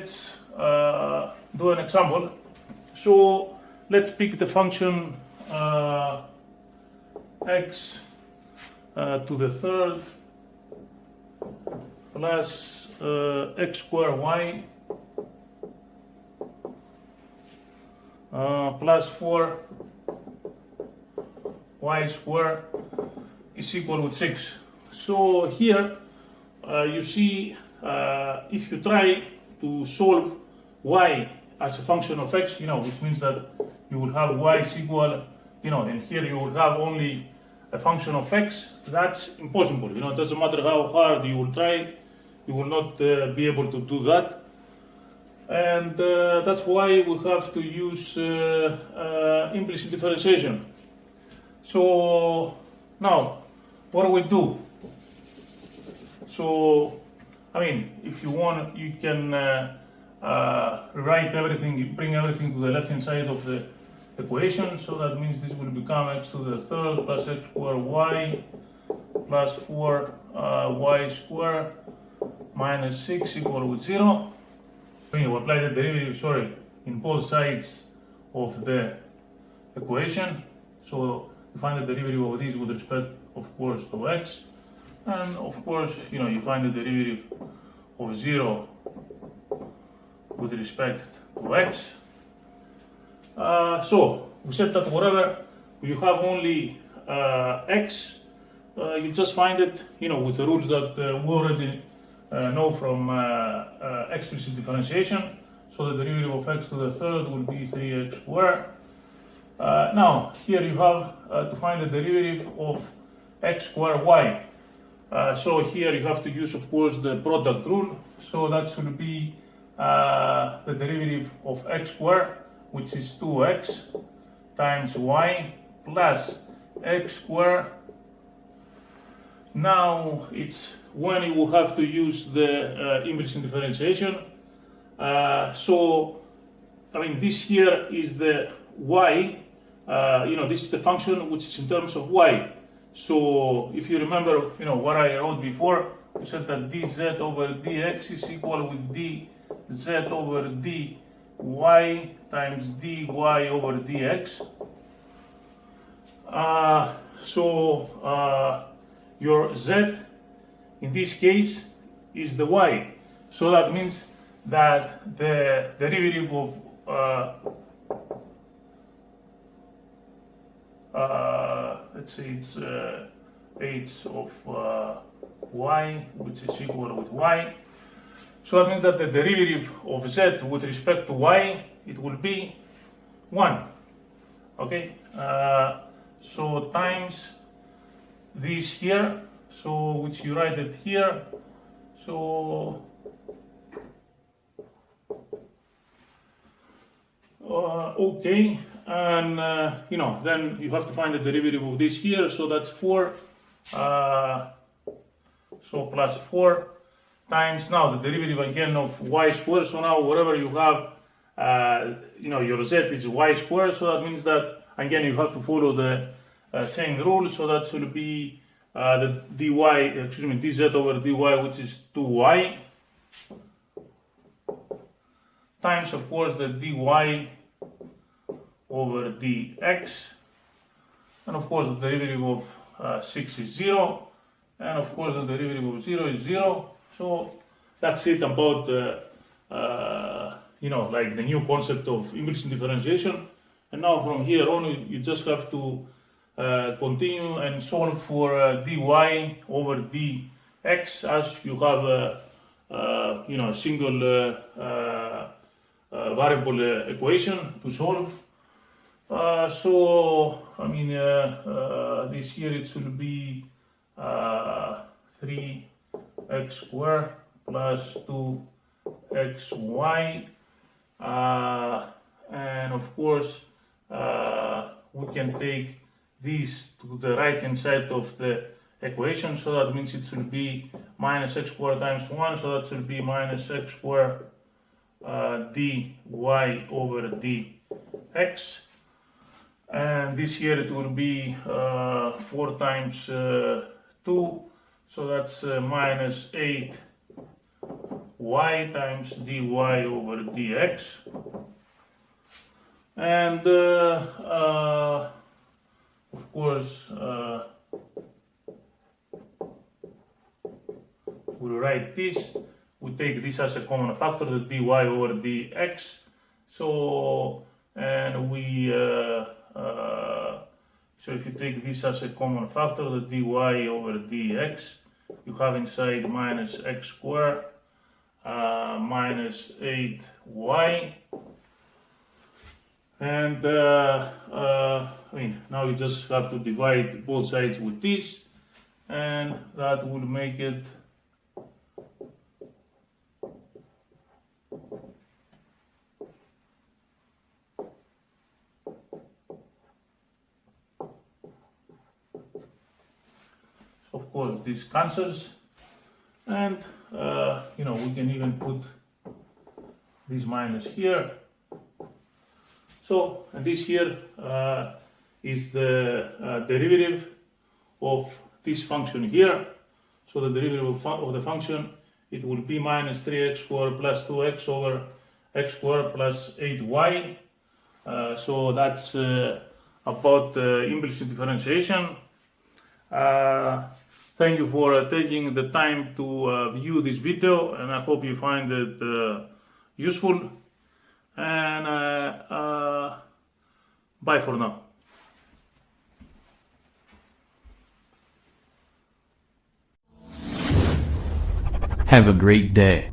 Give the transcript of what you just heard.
let's do an example. So let's pick the function x to the third plus x squared y plus 4 y squared is equal with 6. So here you see if you try to solve y as a function of x, which means that you will have y is equal, and here you will have only a function of x, that's impossible. It doesn't matter how hard you will try, you will not be able to do that. And that's why we have to use implicit differentiation. So now, what do we do? So, if you want, you can write everything, bring everything to the left-hand side of the equation. So that means this will become x to the third plus x squared y plus 4 y squared minus 6 equal with 0. You apply the derivative, in both sides of the equation. So you find the derivative of this with respect, of course, to x. And of course, you find the derivative of 0 with respect to x. So we said that wherever you have only x, you just find it, with the rules that we already know from explicit differentiation. So the derivative of x to the third will be 3x squared. Now here you have to find the derivative of x squared y. So here you have to use, of course, the product rule. So that should be the derivative of x squared, which is 2x times y plus x squared. Now it's when you will have to use the implicit differentiation. This here is the y. This is the function which is in terms of y. So if you remember, what I wrote before, we said that dz over dx is equal with dz over dy times dy over dx. Your z in this case is the y. So that means that the derivative of let's say it's h of y, which is equal with y. So that means that the derivative of z with respect to y, it will be 1. Okay? So times this here, so which you write it here. So okay, and then you have to find the derivative of this here. So that's 4. So plus 4 times now the derivative again of y squared. So now wherever you have, your z is y squared. So that means that again you have to follow the same rule. So that should be the dz over dy, which is 2y, times of course the dy over dx, and of course the derivative of 6 is 0, and of course the derivative of 0 is 0. So that's it about like the new concept of implicit differentiation. And now from here on you just have to continue and solve for dy over dx, as you have a single variable equation to solve. This here it should be 3x squared plus 2xy, and of course we can take this to the right hand side of the equation. So that means it should be minus x squared times 1, so that should be minus x squared dy over dx. And this here it will be 4 times 2, so that's minus 8 y times dy over dx. And of course, we'll write this. We take this as a common factor, the dy over dx. So, and so if you take this as a common factor, the dy over dx, you have inside minus x squared minus 8y. And now you just have to divide both sides with this, and that will make it of course this cancels, and we can even put this minus here. So, and this here is the derivative of this function here. So the derivative of the function, it will be minus 3x squared plus 2x over x squared plus 8y. So that's about implicit differentiation. Thank you for taking the time to view this video, and I hope you find it useful. And bye for now. Have a great day.